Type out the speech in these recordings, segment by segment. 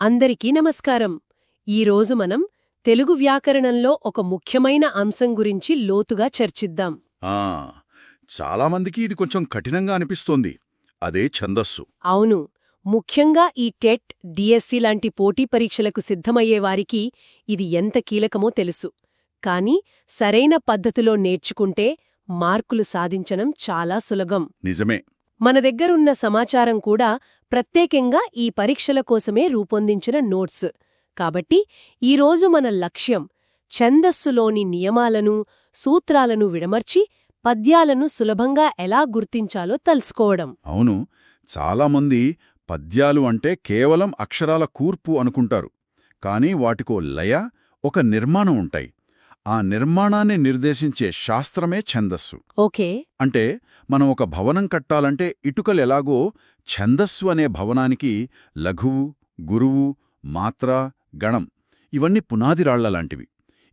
అందరికీ నమస్కారం. ఈరోజు మనం తెలుగు వ్యాకరణంలో ఒక ముఖ్యమైన అంశం గురించి లోతుగా చర్చిద్దాం. ఆ చాలామందికి ఇది కొంచెం కఠినంగా అనిపిస్తోంది. అదే ఛందస్సు. అవును, ముఖ్యంగా ఈ టెట్, డిఎస్సి లాంటి పోటీ పరీక్షలకు సిద్ధమయ్యేవారికి ఇది ఎంత కీలకమో తెలుసు. కానీ సరైన పద్ధతిలో నేర్చుకుంటే మార్కులు సాధించడం చాలా సులభం. నిజమే. మన దగ్గరున్న సమాచారం కూడా ప్రత్యేకంగా ఈ పరీక్షల కోసమే రూపొందించిన నోట్స్. కాబట్టి ఈరోజు మన లక్ష్యం ఛందస్సులోని నియమాలను, సూత్రాలను విడమర్చి పద్యాలను సులభంగా ఎలా గుర్తించాలో తెలుసుకోవడం. అవును, చాలామంది పద్యాలు అంటే కేవలం అక్షరాల కూర్పు అనుకుంటారు. కానీ వాటికో లయ, ఒక నిర్మాణం ఉంటాయి. ఆ నిర్మాణాన్ని నిర్దేశించే శాస్త్రమే ఛందస్సు. ఓకే. అంటే మనం ఒక భవనం కట్టాలంటే ఇటుకలెలాగో ఛందస్సు అనే భవనానికి లఘువు, గురువు, మాత్ర, గణం ఇవన్నీ పునాదిరాళ్లలాంటివి.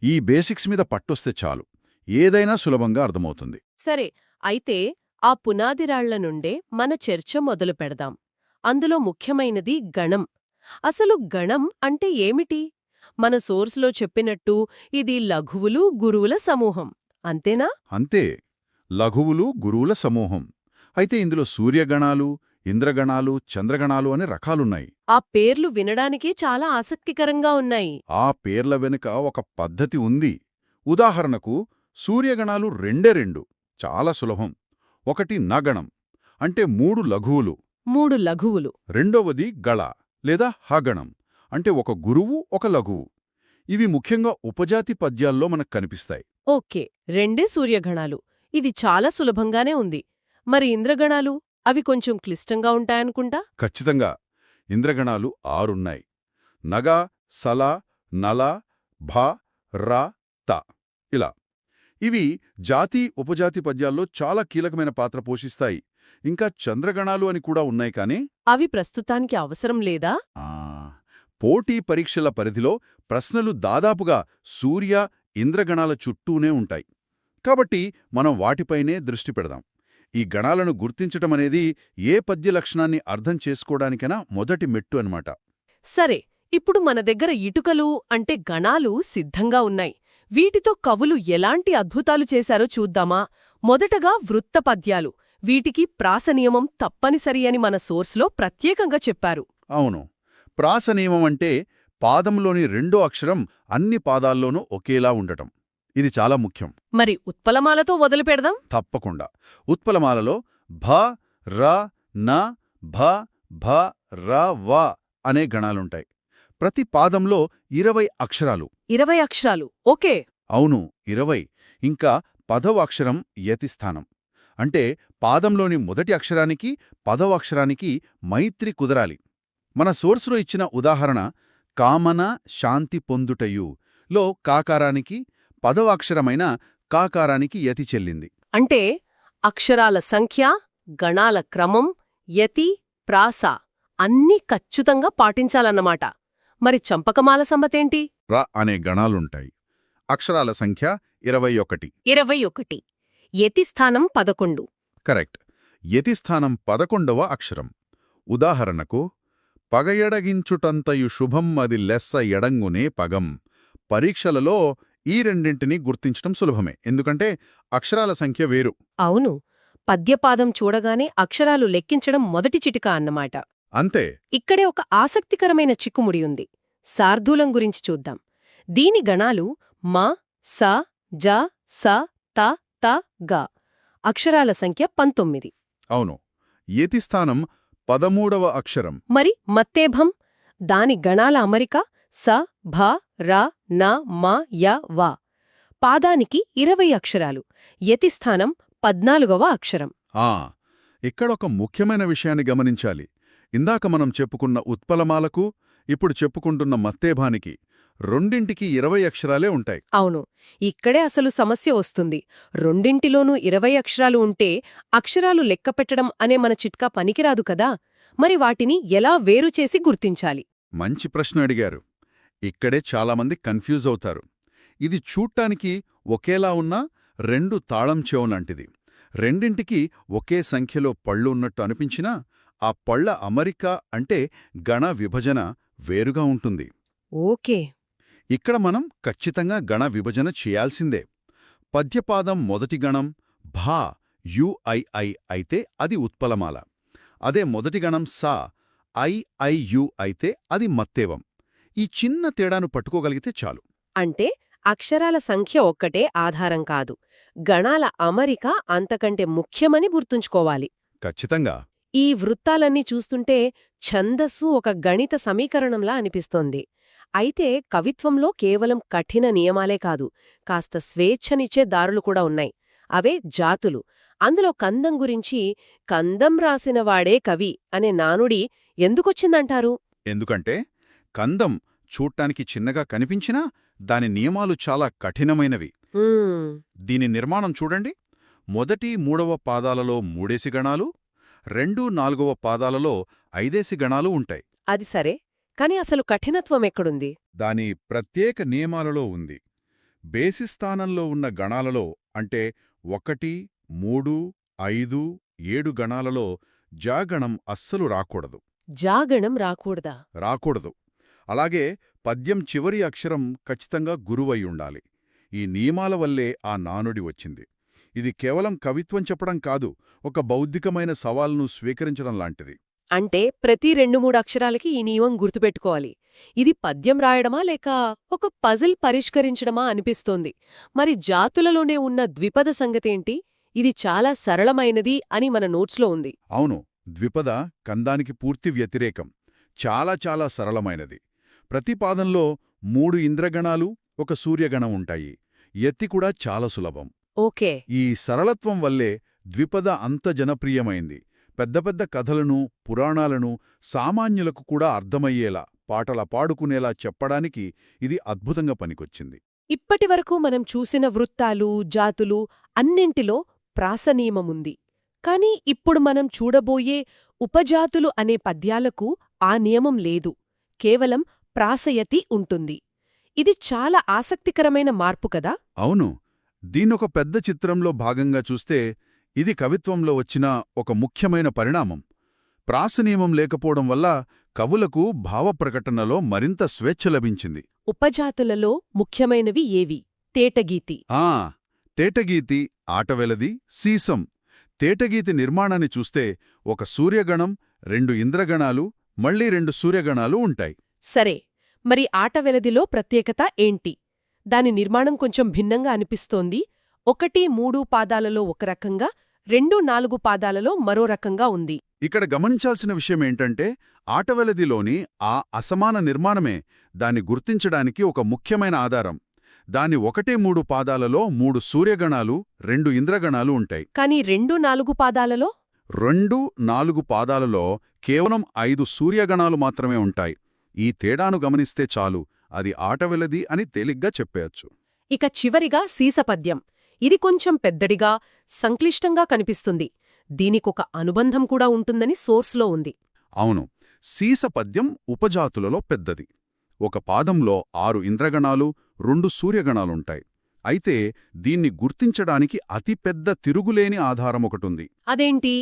ఈ బేసిక్స్ మీద పట్టొస్తే చాలు, ఏదైనా సులభంగా అర్థమవుతుంది. సరే, అయితే ఆ పునాదిరాళ్ల నుండే మన చర్చ మొదలు పెడదాం. అందులో ముఖ్యమైనది గణం. అసలు గణం అంటే ఏమిటి? మన సోర్సులో చెప్పినట్టు ఇది లఘువులు, గురువుల సమూహం, అంతేనా? అంతే, లఘువులు, గురువుల సమూహం. అయితే ఇందులో సూర్యగణాలు, ఇంద్రగణాలు, చంద్రగణాలు అనే రకాలున్నాయి. ఆ పేర్లు వినడానికే చాలా ఆసక్తికరంగా ఉన్నాయి. ఆ పేర్ల వెనుక ఒక పద్ధతి ఉంది. ఉదాహరణకు సూర్యగణాలు రెండే, చాలా సులభం. ఒకటి నగణం, అంటే 3 లఘువులు. 3 లఘువులు. రెండవది గళ లేదా హగణం, అంటే ఒక గురువు, ఒక లఘువు. ఇవి ముఖ్యంగా ఉపజాతి పద్యాల్లో మనకు కనిపిస్తాయి. ఓకే, రెండే సూర్యగణాలు. ఇది చాలా సులభంగానే ఉంది. మరి ఇంద్రగణాలు? అవి కొంచెం క్లిష్టంగా ఉంటాయనుకుంటా. ఖచ్చితంగా. ఇంద్రగణాలు 6ఉన్నాయి. నగ, సల, నల, భ, ర, త ఇలా. ఇవి జాతి, ఉపజాతి పద్యాల్లో చాలా కీలకమైన పాత్ర పోషిస్తాయి. ఇంకా చంద్రగణాలు అని కూడా ఉన్నాయి. కానీ అవి ప్రస్తుతానికి అవసరం లేదా? ఆ పోటీ పరీక్షల పరిధిలో ప్రశ్నలు దాదాపుగా సూర్య, ఇంద్రగణాల చుట్టూనే ఉంటాయి. కాబట్టి మనం వాటిపైనే దృష్టి పెడదాం. ఈ గణాలను గుర్తించటమనేది ఏ పద్య లక్షణాన్ని అర్థం చేసుకోవడానికైనా మొదటి మెట్టు అన్నమాట. సరే, ఇప్పుడు మన దగ్గర ఇటుకలు అంటే గణాలు సిద్ధంగా ఉన్నాయి. వీటితో కవులు ఎలాంటి అద్భుతాలు చేశారో చూద్దామా? మొదటగా వృత్త పద్యాలు. వీటికి ప్రాసనియమం తప్పనిసరి అని మన సోర్స్లో ప్రత్యేకంగా చెప్పారు. అవును, ప్రాసనియమం అంటే పాదంలోని రెండో అక్షరం అన్ని పాదాల్లోనూ ఒకేలా ఉండటం. ఇది చాలా ముఖ్యం. మరి ఉత్పలమాలతో మొదలు పెడదాం. తప్పకుండా. ఉత్పలమాలలో భ, ర, న, భ, భ, ర, వ అనే గణాలుంటాయి. ప్రతి పాదంలో 20 అక్షరాలు. 20 అక్షరాలు, ఓకే. అవును, 20. ఇంకా 10వ అక్షరం యతిస్థానం. అంటే పాదంలోని మొదటి అక్షరానికి 10వ అక్షరానికి మైత్రి కుదరాలి. మన సోర్సులో ఇచ్చిన ఉదాహరణ కామన శాంతి పొందుటయు లో కాకారానికి 10వ అక్షరమైన కాకారానికి యతి చెల్లింది. అంటే అక్షరాల సంఖ్య, గణాల క్రమం, యతి, ప్రాస అన్నీ ఖచ్చితంగా పాటించాలన్నమాట. మరి చంపకమాల సంగతేంటి? ర అనే గణాలుంటాయి. అక్షరాల సంఖ్య 21. 21. యతిస్థానం 11. కరెక్ట్. యతిస్థానం 11వ అక్షరం. ఉదాహరణకు పగయడగించుటంతయు శుభం అది లెస్స ఎడంగునే పగం. పరీక్షలలో ఈ రెండింటినీ గుర్తించటం సులభమే, ఎందుకంటే అక్షరాల సంఖ్య వేరు. అవును, పద్యపాదం చూడగానే అక్షరాలు లెక్కించడం మొదటి చిటికా అన్నమాట. అంతే. ఇక్కడే ఒక ఆసక్తికరమైన చిక్కుముడి ఉంది. శార్దూలం గురించి చూద్దాం. దీని గణాలు మ, స, జ, స, త, త, గ. అక్షరాల సంఖ్య 19. అవును, యతిస్థానం 13వ అక్షరం. మరి మత్తేభం? దాని గణాల అమరిక స, భ, ర, న, మ, య, వ. పాదానికి 20 అక్షరాలు. యతిస్థానం 14వ అక్షరం. ఇక్కడొక ముఖ్యమైన విషయాన్ని గమనించాలి. ఇందాక మనం చెప్పుకున్న ఉత్పలమాలకు, ఇప్పుడు చెప్పుకుంటున్న మత్తేభానికి రెండింటికి 20 అక్షరాలే ఉంటాయి. అవును, ఇక్కడే అసలు సమస్య వస్తుంది. రెండింటిలోనూ 20 అక్షరాలు ఉంటే అక్షరాలు లెక్కపెట్టడం అనే మన చిట్కా పనికిరాదు కదా. మరి వాటిని ఎలా వేరుచేసి గుర్తించాలి? మంచి ప్రశ్న అడిగారు. ఇక్కడే చాలామంది కన్ఫ్యూజ్ అవుతారు. ఇది చూడ్డానికి ఒకేలా ఉన్నా 2 తాళం చెవులాంటిది. రెండింటికి ఒకే సంఖ్యలో పళ్ళు ఉన్నట్టు అనిపించినా ఆ పళ్ల అమరిక అంటే గణ విభజన వేరుగా ఉంటుంది. ఓకే. ఇక్కడ మనం ఖచ్చితంగా గణ విభజన చేయాల్సిందే. పద్యపాదం మొదటి గణం భా యుఐఐ అయితే అది ఉత్పలమాల. అదే మొదటి గణం సా ఐఐయు అయితే అది మత్తేవం. ఈ చిన్న తేడాను పట్టుకోగలిగితే చాలు. అంటే అక్షరాల సంఖ్య ఒక్కటే ఆధారం కాదు, గణాల అమరిక అంతకంటే ముఖ్యమని గుర్తుంచుకోవాలి. ఖచ్చితంగా. ఈ వృత్తాలన్నీ చూస్తుంటే ఛందస్సు ఒక గణిత సమీకరణంలా అనిపిస్తోంది. అయితే కవిత్వంలో కేవలం కఠిన నియమాలే కాదు, కాస్త స్వేచ్ఛనిచ్చే దారులు కూడా ఉన్నాయి. అవే జాతులు. అందులో కందం గురించి కందం రాసినవాడే కవి అనే నానుడి ఎందుకొచ్చిందంటారు? ఎందుకంటే కందం చూడ్డానికి చిన్నగా కనిపించినా దాని నియమాలు చాలా కఠినమైనవి. దీని నిర్మాణం చూడండి. మొదటి మూడవ పాదాలలో మూడేసి గణాలు, 2, 4వ పాదాలలో 5 గణాలు ఉంటాయి. అది సరే, కాని అసలు కఠినత్వం ఎక్కడుంది? దాని ప్రత్యేక నియమాలలో ఉంది. బేసిస్థానంలో ఉన్న గణాలలో అంటే 1, 3, 5, 7 గణాలలో జాగణం అస్సలు రాకూడదు. జాగణం రాకూడదా? రాకూడదు. అలాగే పద్యం చివరి అక్షరం ఖచ్చితంగా గురువై ఉండాలి. ఈ నియమాల వల్లే ఆ నానుడి వచ్చింది. ఇది కేవలం కవిత్వం చెప్పడం కాదు, ఒక బౌద్ధికమైన సవాల్ను స్వీకరించడం లాంటిది. అంటే ప్రతి 2-3 అక్షరాలకి ఈ నియమం గుర్తుపెట్టుకోవాలి. ఇది పద్యం రాయడమా లేక ఒక పజిల్ పరిష్కరించడమా అనిపిస్తోంది. మరి జాతులలోనే ఉన్న ద్విపద సంగతేంటి? ఇది చాలా సరళమైనది అని మన నోట్స్లో ఉంది. అవును, ద్విపద కందానికి పూర్తి వ్యతిరేకం. చాలా చాలా సరళమైనది. ప్రతి పాదంలో 3 ఇంద్రగణాలు, 1 సూర్యగణం ఉంటాయి. ఎత్తి కూడా చాలా సులభం. ఓకే. ఈ సరళత్వం వల్లే ద్విపద అంత జనప్రియమైంది. పెద్ద పెద్ద కథలను, పురాణాలను సామాన్యులకు కూడా అర్థమయ్యేలా, పాటల పాడుకునేలా చెప్పడానికి ఇది అద్భుతంగా పనికొచ్చింది. ఇప్పటివరకు మనం చూసిన వృత్తాలు, జాతులు అన్నింటిలో ప్రాసనియమముంది. కాని ఇప్పుడు మనం చూడబోయే ఉపజాతులు అనే పద్యాలకు ఆ నియమం లేదు. కేవలం ప్రాసయతి ఉంటుంది. ఇది చాలా ఆసక్తికరమైన మార్పు కదా? అవును, దీన్నొక పెద్ద చిత్రంలో భాగంగా చూస్తే ఇది కవిత్వంలో వచ్చిన ఒక ముఖ్యమైన పరిణామం. ప్రాసనియమం లేకపోవడం వల్ల కవులకు భావప్రకటనలో మరింత స్వేచ్ఛ లభించింది. ఉపజాతులలో ముఖ్యమైనవి ఏవి? తేటగీతి. తేటగీతి, ఆటవెలది, సీసం. తేటగీతి నిర్మాణాన్ని చూస్తే 1 సూర్యగణం, 2 ఇంద్రగణాలు, మళ్లీ 2 సూర్యగణాలు ఉంటాయి. సరే, మరి ఆటవెలదిలో ప్రత్యేకత ఏంటి? దాని నిర్మాణం కొంచెం భిన్నంగా అనిపిస్తోంది. 1, 3 పాదాలలో ఒక రకంగా, 2, 4 పాదాలలో మరో రకంగా ఉంది. ఇక్కడ గమనించాల్సిన విషయమేంటంటే ఆటవెలదిలోని ఆ అసమాన నిర్మాణమే దాన్ని గుర్తించడానికి ఒక ముఖ్యమైన ఆధారం. దాని 1, 3 పాదాలలో 3 సూర్యగణాలు, 2 ఇంద్రగణాలు ఉంటాయి. కాని 2, 4 పాదాలలో 2, 4 పాదాలలో కేవలం 5 సూర్యగణాలు మాత్రమే ఉంటాయి. ఈ తేడాను గమనిస్తే చాలు, అది ఆటవెలది అని తేలిగ్గా చెప్పేయచ్చు. ఇక చివరిగా సీసపద్యం. ఇది కొంచెం పెద్దడిగా, సంక్లిష్టంగా కనిపిస్తుంది. దీనికొక అనుబంధం కూడా ఉంటుందని సోర్స్లో ఉంది. అవును, సీసపద్యం ఉపజాతులలో పెద్దది. ఒక పాదంలో 6 ఇంద్రగణాలు, 2 సూర్యగణాలుంటాయి. అయితే దీన్ని గుర్తించడానికి అతిపెద్ద తిరుగులేని ఆధారం ఒకటుంది. అదేంటి?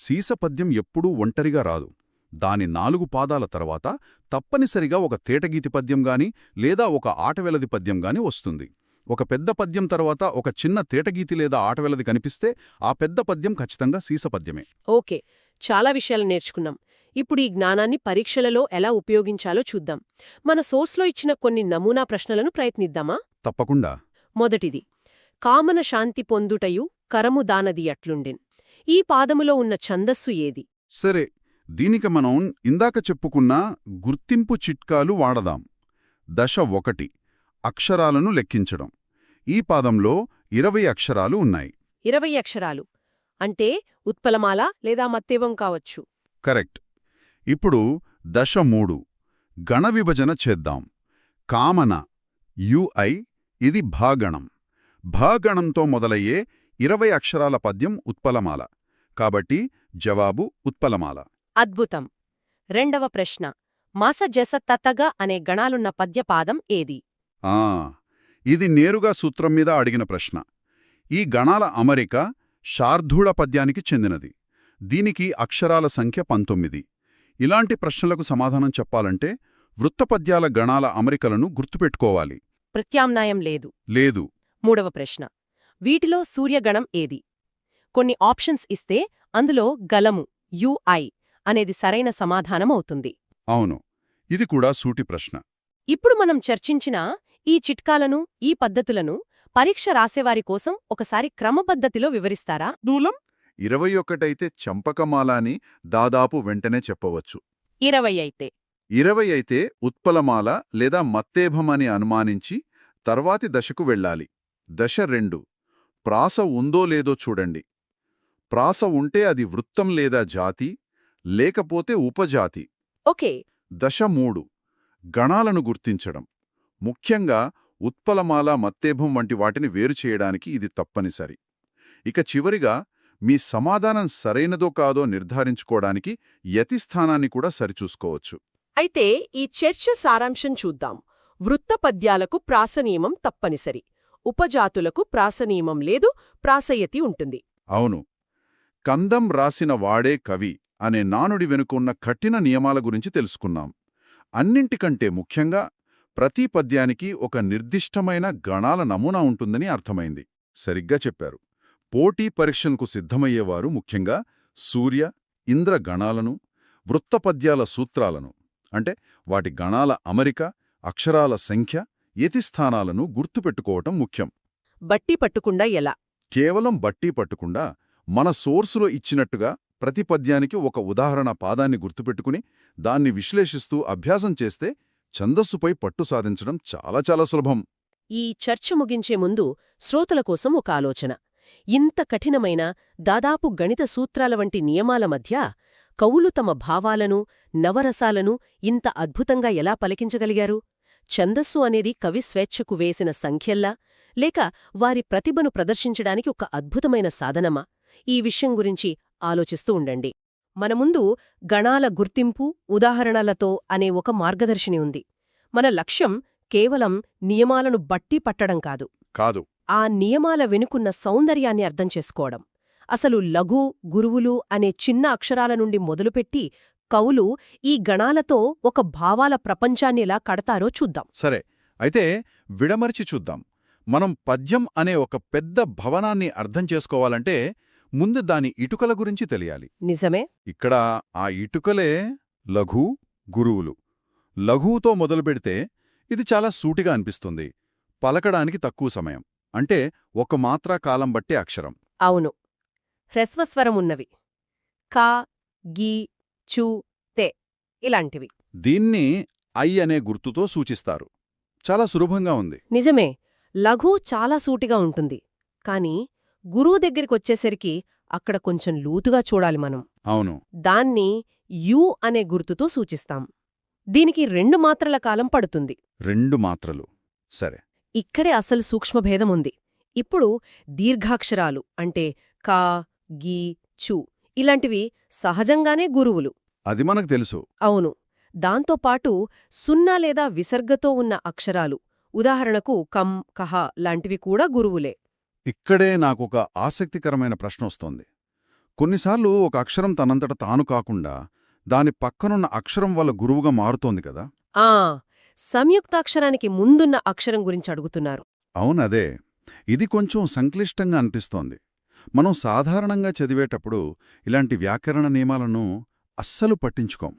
సీసపద్యం ఎప్పుడూ ఒంటరిగా రాదు. దాని 4 పాదాల తర్వాత తప్పనిసరిగా ఒక తేటగీతి పద్యం గాని లేదా ఒక ఆటవెలది పద్యం గాని వస్తుంది. ఒక పెద్ద పద్యం తర్వాత ఒక చిన్న తేటగీతి లేదా ఆటవెలది కనిపిస్తే ఆ పెద్ద పద్యం ఖచ్చితంగా సీసపద్యమే. ఓకే, చాలా విషయాలు నేర్చుకున్నాం. ఇప్పుడు ఈ జ్ఞానాన్ని పరీక్షలలో ఎలా ఉపయోగించాలో చూద్దాం. మన సోర్స్లో ఇచ్చిన కొన్ని నమూనా ప్రశ్నలను ప్రయత్నిద్దామా? తప్పకుండా. మొదటిది, కామన శాంతి పొందుటయు కరము దానది అట్లుండెన్. ఈ పాదములో ఉన్న ఛందస్సు ఏది? సరే, దీనికి మనం ఇందాక చెప్పుకున్న గుర్తింపు చిట్కాలు వాడదాం. దశ 1, అక్షరాలను లెక్కించడం. ఈ పాదంలో 20 అక్షరాలు ఉన్నాయి. 20 అక్షరాలు అంటే ఉత్పలమాల లేదా మత్తేవం కావచ్చు. కరెక్ట్. ఇప్పుడు దశ 3, గణ విభజన చేద్దాం. కామన యుఐ, ఇది భాగణం. భాగణంతో మొదలయ్యే 20 అక్షరాల పద్యం ఉత్పలమాల. కాబట్టి జవాబు ఉత్పలమాల. అద్భుతం. రెండవ ప్రశ్న, మాస జస తతగ అనే గణాలున్న పద్యపాదం ఏది? ఇది నేరుగా సూత్రం మీద అడిగిన ప్రశ్న. ఈ గణాల అమరిక శార్దూళ పద్యానికి చెందినది. దీనికి అక్షరాల సంఖ్య 19. ఇలాంటి ప్రశ్నలకు సమాధానం చెప్పాలంటే వృత్తపద్యాల గణాల అమరికలను గుర్తుపెట్టుకోవాలి. ప్రత్యామ్నాయం లేదు. లేదు. మూడవ ప్రశ్న. వీటిలో సూర్యగణం ఏది? కొన్ని ఆప్షన్స్ ఇస్తే అందులో గలము యుఐ అనేది సరైన సమాధానం అవుతుంది. అవును, ఇది కూడా సూటి ప్రశ్న. ఇప్పుడు మనం చర్చించిన ఈ చిట్కాలను, ఈ పద్ధతులను పరీక్ష రాసేవారి కోసం ఒకసారి క్రమపద్ధతిలో వివరిస్తారా? దూలం 21 అయితే చంపకమాల అని దాదాపు వెంటనే చెప్పవచ్చు. 20 అయితే 20 అయితే ఉత్పలమాల లేదా మత్తేభం అని అనుమానించి తర్వాతి దశకు వెళ్ళాలి. దశ 2 ప్రాస ఉందో లేదో చూడండి. ప్రాస ఉంటే అది వృత్తం లేదా జాతి, లేకపోతే ఉపజాతి. ఓకే. దశ 3 గణాలను గుర్తించడం. ముఖ్యంగా ఉత్పలమాల మత్తేభం వంటి వాటిని వేరు చేయడానికి ఇది తప్పనిసరి. ఇక చివరిగా మీ సమాధానం సరైనదో కాదో నిర్ధారించుకోవడానికి యతిస్థానాన్ని కూడా సరిచూసుకోవచ్చు. అయితే ఈ చర్చ సారాంశం చూద్దాం. వృత్తపద్యాలకు ప్రాసనియమం తప్పనిసరి, ఉపజాతులకు ప్రాసనియమం లేదు, ప్రాసయతి ఉంటుంది. అవును, కందం రాసిన వాడే కవి అనే నానుడి వెనుకున్న కఠిన నియమాల గురించి తెలుసుకున్నాం. అన్నింటికంటే ముఖ్యంగా ప్రతి పద్యానికి ఒక నిర్దిష్టమైన గణాల నమూనా ఉంటుందని అర్థమైంది. సరిగ్గా చెప్పారు. పోటీ పరీక్షలకు సిద్ధమయ్యేవారు ముఖ్యంగా సూర్య, ఇంద్ర గణాలను, వృత్తపద్యాల సూత్రాలను అంటే వాటి గణాల అమరిక, అక్షరాల సంఖ్య, యతిస్థానాలను గుర్తుపెట్టుకోవటం ముఖ్యం. బట్టి పట్టుకుండా ఎలా? కేవలం బట్టి పట్టకుండా మన సోర్సులో ఇచ్చినట్టుగా ప్రతి పద్యానికి ఒక ఉదాహరణ పాదాన్ని గుర్తుపెట్టుకుని దాన్ని విశ్లేషిస్తూ అభ్యాసం చేస్తే ఛందస్సుపై పట్టు సాధించడం చాలా చాలా సులభం. ఈ చర్చ ముగించే ముందు శ్రోతల కోసం ఒక ఆలోచన. ఇంత కఠినమైన దాదాపు గణిత సూత్రాల వంటి నియమాల మధ్య కవులు తమ భావాలను, నవరసాలను ఇంత అద్భుతంగా ఎలా పలికించగలిగారు? ఛందస్సు అనేది కవి స్వేచ్ఛకు వేసిన సంఖ్యల్లా, లేక వారి ప్రతిభను ప్రదర్శించడానికి ఒక అద్భుతమైన సాధనమా? ఈ విషయం గురించి ఆలోచిస్తూ ఉండండి. మన ముందు గణాల గుర్తింపు, ఉదాహరణలతో అనే ఒక మార్గదర్శిని ఉంది. మన లక్ష్యం కేవలం నియమాలను బట్టి పట్టడం కాదు, ఆ నియమాల వెనుకున్న సౌందర్యాన్ని అర్థం చేసుకోవడం. అసలు లఘు, గురువులు అనే చిన్న అక్షరాల నుండి మొదలుపెట్టి కవులు ఈ గణాలతో ఒక భావాల ప్రపంచాన్ని ఎలా కడతారో చూద్దాం. సరే, అయితే విడమర్చి చూద్దాం. మనం పద్యం అనే ఒక పెద్ద భవనాన్ని అర్థం చేసుకోవాలంటే ముందు దాని ఇటుకల గురించి తెలియాలి. నిజమే. ఇక్కడ ఆ ఇటుకలే లఘు, గురువులు. లఘువుతో మొదలుపెడితే ఇది చాలా సూటిగా అనిపిస్తుంది. పలకడానికి తక్కువ సమయం, అంటే ఒక మాత్రా కాలం బట్టే అక్షరం. అవును, హ్రస్వస్వరమున్నవి. కా, గీ, చూ, తే ఇలాంటివి. దీన్ని ఐ అనే గుర్తుతో సూచిస్తారు. చాలా సులభంగా ఉంది. నిజమే, లఘు చాలా సూటిగా ఉంటుంది. కాని గురువు దగ్గరికొచ్చేసరికి అక్కడ కొంచెం లూతుగా చూడాలి మనం. అవును, దాన్ని యు అనే గుర్తుతో సూచిస్తాం. దీనికి 2 మాత్రల కాలం పడుతుంది. 2 మాత్రలు. సరే, ఇక్కడే అసలు సూక్ష్మభేదముంది. ఇప్పుడు దీర్ఘాక్షరాలు అంటే కా, గీ, చు ఇలాంటివి సహజంగానే గురువులు. అది మనకు తెలుసు. అవును, దాంతోపాటు సున్నా లేదా విసర్గతో ఉన్న అక్షరాలు, ఉదాహరణకు కం, కహ లాంటివి కూడా గురువులే. ఇక్కడే నాకొక ఆసక్తికరమైన ప్రశ్న వస్తోంది. కొన్నిసార్లు ఒక అక్షరం తనంతట తాను కాకుండా దాని పక్కనున్న అక్షరం వల్ల గురువుగా మారుతోంది కదా. ఆ సంయుక్తాక్షరానికి ముందున్న అక్షరం గురించి అడుగుతున్నారు. అవునదే. ఇది కొంచెం సంక్లిష్టంగా అనిపిస్తోంది. మనం సాధారణంగా చదివేటప్పుడు ఇలాంటి వ్యాకరణ నియమాలను అస్సలు పట్టించుకోం.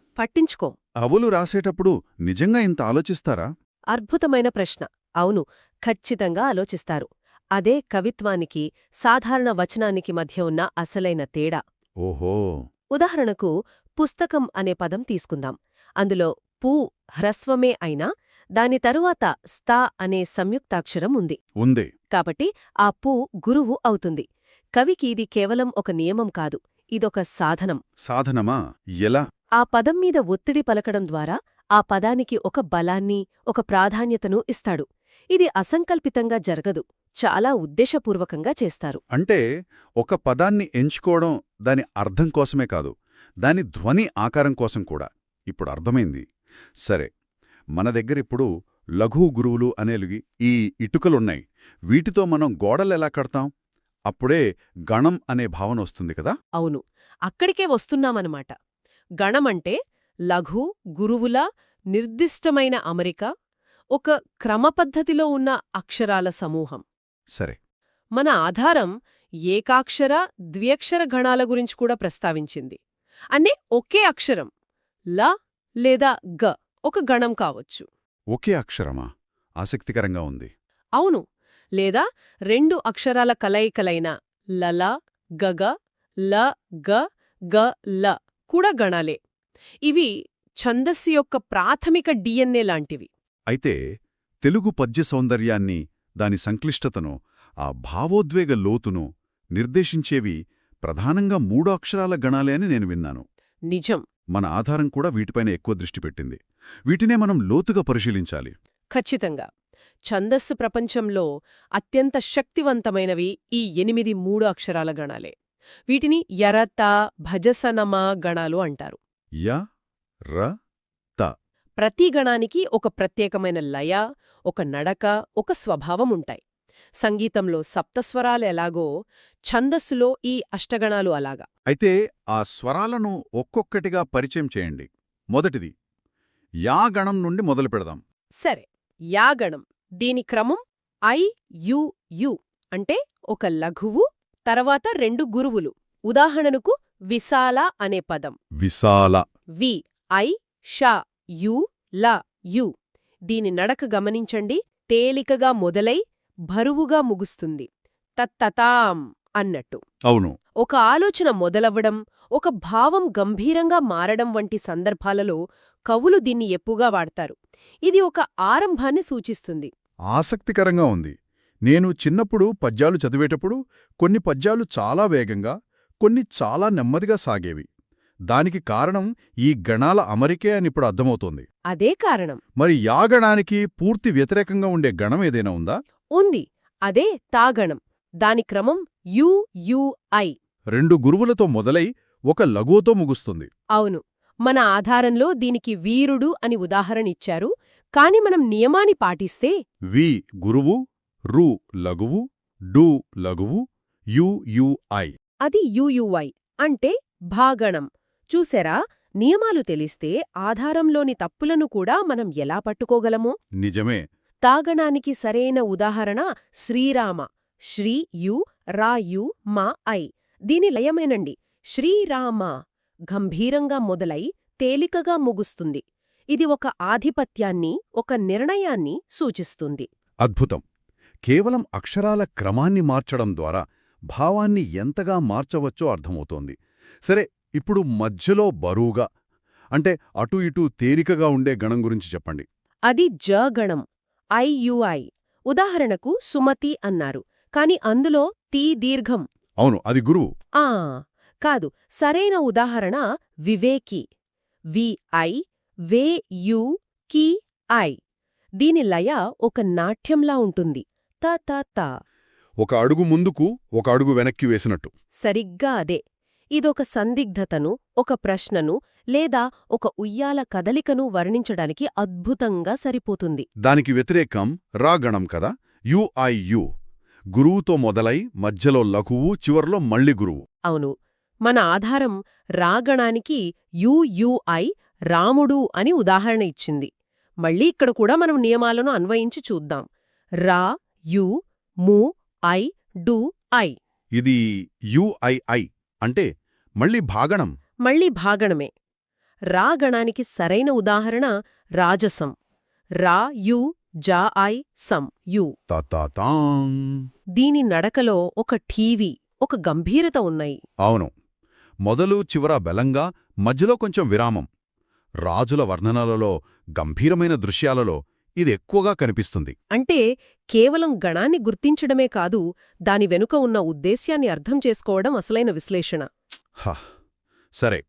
అవులు రాసేటప్పుడు నిజంగా ఇంత ఆలోచిస్తారా? అద్భుతమైన ప్రశ్న. అవును, ఖచ్చితంగా ఆలోచిస్తారు. అదే కవిత్వానికి, సాధారణ వచనానికి మధ్య ఉన్న అసలైన తేడా. ఓహో. ఉదాహరణకు పుస్తకం అనే పదం తీసుకుందాం. అందులో పూ హ్రస్వమే అయినా దాని తరువాత స్థా అనే సంయుక్తాక్షరం ఉంది. కాబట్టి ఆ పూ గురువు అవుతుంది. కవికి ఇది కేవలం ఒక నియమం కాదు, ఇదొక సాధనం. సాధనమా? ఎలా? ఆ పదం మీద ఒత్తిడి పలకడం ద్వారా ఆ పదానికి ఒక బలాన్ని, ఒక ప్రాధాన్యతను ఇస్తాడు. ఇది అసంకల్పితంగా జరగదు, చాలా ఉద్దేశపూర్వకంగా చేస్తారు. అంటే ఒక పదాన్ని ఎంచుకోవడం దాని అర్థం కోసమే కాదు, దాని ధ్వని ఆకారం కోసం కూడా. ఇప్పుడు అర్థమైంది. సరే, మన దగ్గరిప్పుడు లఘు గురువులు అనేవి ఈ ఇటుకలున్నాయి. వీటితో మనం గోడలెలా కడతాం? అప్పుడే గణం అనే భావన వస్తుంది కదా. అవును, అక్కడికే వస్తున్నామన్నమాట. గణమంటే లఘు, గురువుల నిర్దిష్టమైన అమరిక, ఒక క్రమపద్ధతిలో ఉన్న అక్షరాల సమూహం. సరే. మన ఆధారం ఏకాక్షర, ద్వ్యక్షర గణాల గురించి కూడా ప్రస్తావించింది. అంటే ఒకే అక్షరం ల లేదా గ ఒక గణం కావచ్చు. ఒకే అక్షరమా? ఆసక్తికరంగా ఉంది. అవును, లేదా రెండు అక్షరాల కలయికలైన లల, గగ, ల, గ, గ, ల కూడా గణాలే. ఇవి ఛందస్సు యొక్క ప్రాథమిక డిఎన్ఏ లాంటివి. అయితే తెలుగు పద్య సౌందర్యాన్ని, దాని సంక్లిష్టతను, ఆ భావోద్వేగ లోతును నిర్దేశించేవి ప్రధానంగా 3 అక్షరాల గణాలే అని నేను విన్నాను. నిజం. మన ఆధారం కూడా వీటిపైన ఎక్కువ దృష్టి పెట్టింది. వీటినే మనం లోతుగా పరిశీలించాలి. ఖచ్చితంగా. ఛందస్సు ప్రపంచంలో అత్యంత శక్తివంతమైనవి ఈ 8 3 అక్షరాల గణాలే. వీటిని యరత, భజసనమ గణాలు అంటారు. య, ర, త. ప్రతి గణానికి ఒక ప్రత్యేకమైన లయ, ఒక నడక, ఒక స్వభావం ఉంటాయి. సంగీతంలో సప్తస్వరాలు ఎలాగో ఛందస్సులో ఈ అష్టగణాలు అలాగా. అయితే ఆ స్వరాలను ఒక్కొక్కటిగా పరిచయం చేయండి. మొదటిది యా గణం నుండి మొదలు పెడదాం. సరే, యాగణం. దీని క్రమం ఐ యు యు, అంటే ఒక లఘువు, తర్వాత 2 గురువులు. ఉదాహరణకు విశాల అనే పదం. విశాల. వి, ఐ, ష, యు, ల, యు. దీని నడక గమనించండి. తేలికగా మొదలై భరువుగా ముగుస్తుంది. తత్తతాం అన్నట్టు. అవును. ఒక ఆలోచన మొదలవ్వడం, ఒక భావం గంభీరంగా మారడం వంటి సందర్భాలలో కవులు దీన్ని ఎక్కువగా వాడతారు. ఇది ఒక ఆరంభాన్ని సూచిస్తుంది. ఆసక్తికరంగా ఉంది. నేను చిన్నప్పుడు పద్యాలు చదివేటప్పుడు కొన్ని పద్యాలు చాలా వేగంగా, కొన్ని చాలా నెమ్మదిగా సాగేవి. దానికి కారణం ఈ గణాల అమరికే అని ఇప్పుడు అర్థమవుతోంది. అదే కారణం. మరి యా గణానికి పూర్తి వ్యతిరేకంగా ఉండే గణం ఏదైనా ఉందా? ఉంది. అదే తాగణం. దాని క్రమం యు యు ఐ. 2 గురువులతో మొదలై ఒక లఘువుతో ముగుస్తుంది. అవును. మన ఆధారంలో దీనికి వీరుడు అని ఉదాహరణ ఇచ్చారు. కాని మనం నియమాన్ని పాటిస్తే వి గురువు, రు లఘువు, డు లఘువు, యు యు ఐ. అది యుయుఐ అంటే భాగణం. చూసారా, నియమాలు తెలిస్తే ఆధారంలోని తప్పులను కూడా మనం ఎలా పట్టుకోగలమో. నిజమే. తాగణానికి సరైన ఉదాహరణ శ్రీరామ. శ్రీ యు, రా యు, మా ఐ. దీని లయమేనండి. శ్రీరామ గంభీరంగా మొదలై తేలికగా ముగుస్తుంది. ఇది ఒక ఆధిపత్యాన్ని, ఒక నిర్ణయాన్ని సూచిస్తుంది. అద్భుతం. కేవలం అక్షరాల క్రమాన్ని మార్చడం ద్వారా భావాన్ని ఎంతగా మార్చవచ్చో అర్థమవుతోంది. సరే, ఇప్పుడు మధ్యలో బరువుగా, అంటే అటూ ఇటూ తేలికగా ఉండే గణం గురించి చెప్పండి. అది జ గణం. ఐయుఐ. ఉదాహరణకు సుమతి అన్నారు, కాని అందులో తీ దీర్ఘం. అవును, అది గురువు. కాదు. సరైన ఉదాహరణ వివేకి. విఐ, వే యు, కి ఐ. దీని లయ ఒక నాట్యంలా ఉంటుంది. త త త. ఒక అడుగు ముందుకు, ఒక అడుగు వెనక్కి వేసినట్టు. సరిగ్గా అదే. ఇదొక సందిగ్ధతను, ఒక ప్రశ్నను, లేదా ఒక ఉయ్యాల కదలికను వర్ణించడానికి అద్భుతంగా సరిపోతుంది. దానికి వ్యతిరేకం రా గణం కదా. యుఐయు. గురువుతో మొదలై మధ్యలో లఘువు, చివర్లో మళ్ళీ గురువు. అవును. మన ఆధారం రాగణానికి యుయుఐ, రాముడు అని ఉదాహరణ ఇచ్చింది. మళ్ళీ ఇక్కడ కూడా మనం నియమాలను అన్వయించి చూద్దాం. రా, యు, ము, ఐ, డు, ఐ. ఇది యుఐఐ అంటే మళ్ళీ భాగణం. మళ్ళీ భాగణమే. రాగణానికి సరైన ఉదాహరణ రాజసం. రా, యు, జా, ఐ, సం, యు. తాతాతాం. దీని నడకలో ఒక ఠీవి, ఒక గంభీరత ఉన్నాయి. అవును. మొదలు చివర బలంగా, మధ్యలో కొంచెం విరామం. రాజుల వర్ణనలలో, గంభీరమైన దృశ్యాలలో ఇది ఎక్కువగా కనిపిస్తుంది. అంటే కేవలం గణాన్ని గుర్తించడమే కాదు, దాని వెనుక ఉన్న ఉద్దేశ్యాన్ని అర్థం చేసుకోవడం అసలైన విశ్లేషణ. సరే,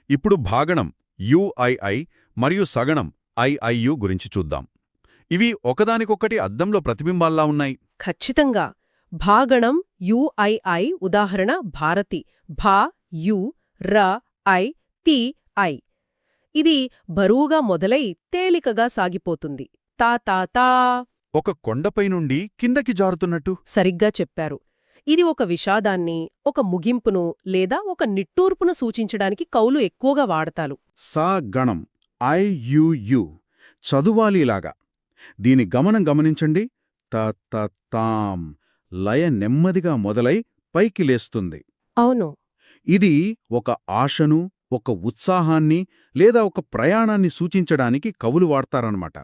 ఇప్పుడు భాగణం యుఐఐ మరియు సగణం ఐఐయు గురించి చూద్దాం. ఇవి ఒకదానికొకటి అద్దంలో ప్రతిబింబాల్లా ఉన్నాయి. ఖచ్చితంగా. భాగణం యుఐఐ ఉదాహరణ భారతి. భా, యు, ర, ఐ, తి, ఐ. ఇది బరువుగా మొదలై తేలికగా సాగిపోతుంది. తా తా తా. ఒక కొండపై నుండి కిందకి జారుతున్నట్టు. సరిగ్గా చెప్పారు. ఇది ఒక విషాదాన్ని, ఒక ముగింపును లేదా ఒక నిట్టూర్పును సూచించడానికి కవులు ఎక్కువగా వాడతారు. సా గణం ఐయుయు. చదువాలిలాగా. దీని గమనం గమనించండి. త త తాం లయ నెమ్మదిగా మొదలై పైకి లేస్తుంది. అవును. ఇది ఒక ఆశను, ఒక ఉత్సాహాన్ని లేదా ఒక ప్రయాణాన్ని సూచించడానికి కవులు వాడతారన్నమాట.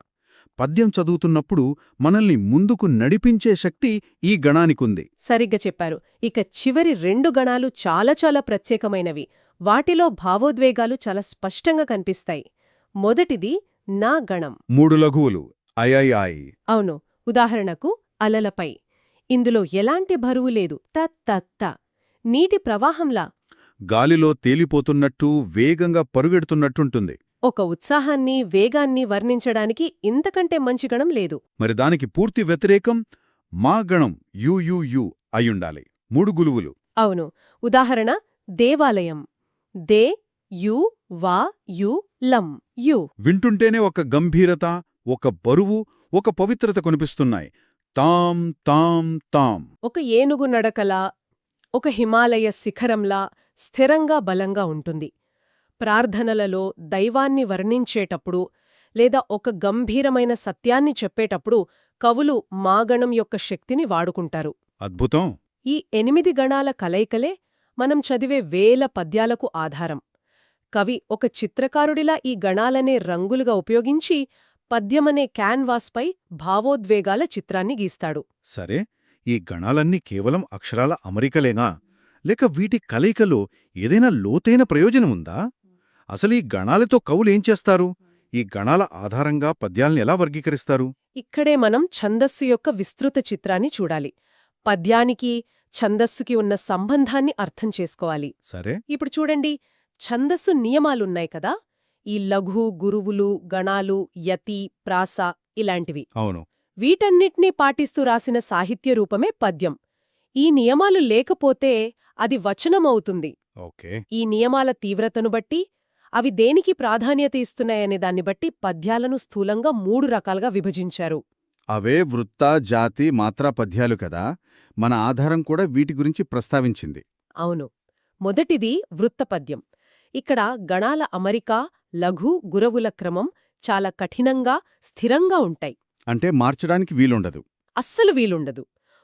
పద్యం చదువుతున్నప్పుడు మనల్ని ముందుకు నడిపించే శక్తి ఈ గణానికుంది. సరిగ్గా చెప్పారు. ఇక చివరి 2 గణాలు చాలా చాలా ప్రత్యేకమైనవి. వాటిలో భావోద్వేగాలు చాలా స్పష్టంగా కనిపిస్తాయి. మొదటిది నా గణం. 3 లఘువులు ఐఐఐ. అవును. ఉదాహరణకు అలలపై. ఇందులో ఎలాంటి బరువు లేదు. త నీటి ప్రవాహంలా. గాలిలో తేలిపోతున్నట్టు వేగంగా పరుగెడుతున్నట్టుంటుంది. ఒక ఉత్సాహాన్ని, వేగాన్ని వర్ణించడానికి ఇంతకంటే మంచి గణం లేదు. మరి దానికి పూర్తి వ్యతిరేకం మా గణం యుయుయు అయ్యుండాలి. 3 గులువులు. అవును. ఉదాహరణ దేవాలయం. దే యు వా యు లం యు. వింటుంటేనే ఒక గంభీరత, ఒక బరువు, ఒక పవిత్రత కొనిపిస్తున్నాయి. తాం తాం తాం. ఒక ఏనుగు నడకలా, ఒక హిమాలయ శిఖరంలా స్థిరంగా బలంగా ఉంటుంది. ప్రార్థనలలో దైవాన్ని వర్ణించేటప్పుడు లేదా ఒక గంభీరమైన సత్యాన్ని చెప్పేటప్పుడు కవులు మాగణం యొక్క శక్తిని వాడుకుంటారు. అద్భుతం. ఈ 8 గణాల కలయికలే మనం చదివే వేల పద్యాలకు ఆధారం. కవి ఒక చిత్రకారుడిలా ఈ గణాలనే రంగులుగా ఉపయోగించి పద్యమనే క్యాన్వాస్పై భావోద్వేగాల చిత్రాన్ని గీస్తాడు. సరే, ఈ గణాలన్నీ కేవలం అక్షరాల అమరికలేనా? లేక వీటి కలయికలో ఏదైనా లోతైన ప్రయోజనముందా? అసలు ఈ గణాలతో కవులేం చేస్తారు? ఈ గణాల ఆధారంగా పద్యాల్ని ఎలా వర్గీకరిస్తారు? ఇక్కడే మనం ఛందస్సు యొక్క విస్తృత చిత్రాన్ని చూడాలి. పద్యానికి, ఛందస్సుకి ఉన్న సంబంధాన్ని అర్థం చేసుకోవాలి. సరే. ఇప్పుడు చూడండి, ఛందస్సు నియమాలున్నాయి కదా. ఈ లఘు, గురువులు, గణాలు, యతి, ప్రాస ఇలాంటివి. అవును. వీటన్నిటినీ పాటిస్తూ రాసిన సాహిత్య రూపమే పద్యం. ఈ నియమాలు లేకపోతే అది వచనమవుతుంది. ఓకే. ఈ నియమాల తీవ్రతను బట్టి, అవి దేనికి ప్రాధాన్యత ఇస్తున్నాయనే దాన్ని బట్టి పద్యాలను స్థూలంగా 3 రకాలుగా విభజించారు. అవే వృత్త, జాతి, మాత్రా పద్యాలు కదా. మన ఆధారం కూడా వీటి గురించి ప్రస్తావించింది. అవును. మొదటిది వృత్తపద్యం. ఇక్కడ గణాల అమరిక, లఘు, గురవుల క్రమం చాలా కఠినంగా, స్థిరంగా ఉంటాయి. అంటే మార్చడానికి వీలుండదు. అస్సలు వీలుండదు.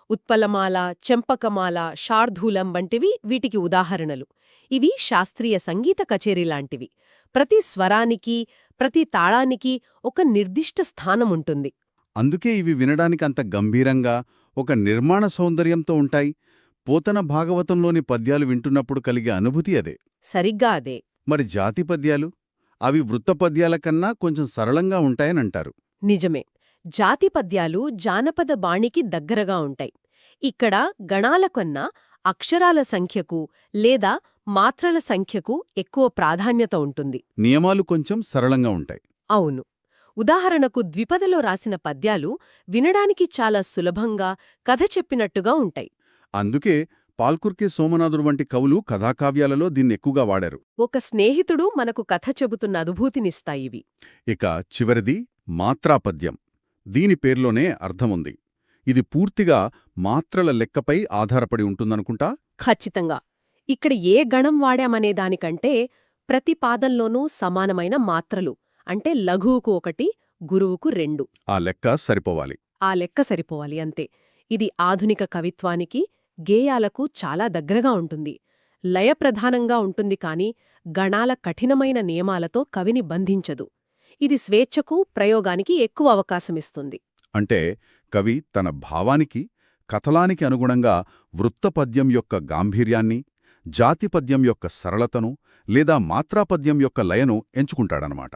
ఉత్పలమాల, చెంపకమాల, శార్దూలం వంటివి వీటికి ఉదాహరణలు. ఇవి శాస్త్రీయ సంగీత కచేరీలాంటివి. ప్రతి స్వరానికి, ప్రతి తాళానికి ఒక నిర్దిష్ట స్థానముంటుంది. అందుకే ఇవి వినడానికి అంత గంభీరంగా, ఒక నిర్మాణ సౌందర్యంతో ఉంటాయి. పోతన భాగవతంలోని పద్యాలు వింటున్నప్పుడు కలిగే అనుభూతి అదే. సరిగ్గా అదే. మరి జాతి పద్యాలు? అవి వృత్త పద్యాల కన్నా కొంచెం సరళంగా ఉంటాయనంటారు. నిజమే. జాతి పద్యాలు జానపద బాణికి దగ్గరగా ఉంటాయి. ఇక్కడ గణాల కన్నా అక్షరాల సంఖ్యకు లేదా మాత్రల సంఖ్యకు ఎక్కువ ప్రాధాన్యత ఉంటుంది. నియమాలు కొంచెం సరళంగా ఉంటాయి. అవును. ఉదాహరణకు ద్విపదలో రాసిన పద్యాలు వినడానికి చాలా సులభంగా, కథ చెప్పినట్టుగా ఉంటాయి. అందుకే పాల్కుర్కే సోమనాథుడు వంటి కవులు కథాకావ్యాలలో దీన్నెక్కువగా వాడారు. ఒక స్నేహితుడు మనకు కథ చెబుతున్న అనుభూతినిస్తాయివి. ఇక చివరిది మాత్రాపద్యం. దీని పేర్లోనే అర్థముంది. ఇది పూర్తిగా మాత్రల లెక్కపై ఆధారపడి ఉంటుందనుకుంటా. ఖచ్చితంగా. ఇక్కడ ఏ గణం వాడామనే దానికంటే ప్రతి పాదంలోనూ సమానమైన మాత్రలు, అంటే లఘువుకు 1, గురువుకు 2. ఆ లెక్క సరిపోవాలి. ఆ లెక్క సరిపోవాలి అంతే. ఇది ఆధునిక కవిత్వానికి, గేయాలకు చాలా దగ్గరగా ఉంటుంది. లయప్రధానంగా ఉంటుంది కాని గణాల కఠినమైన నియమాలతో కవిని బంధించదు. ఇది స్వేచ్ఛకు, ప్రయోగానికి ఎక్కువ అవకాశమిస్తుంది. అంటే కవి తన భావానికి, కథలానికి అనుగుణంగా వృత్తపద్యం యొక్క గాంభీర్యాన్ని, జాతిపద్యం యొక్క సరళతను లేదా మాత్రాపద్యం యొక్క లయను ఎంచుకుంటాడనమాట.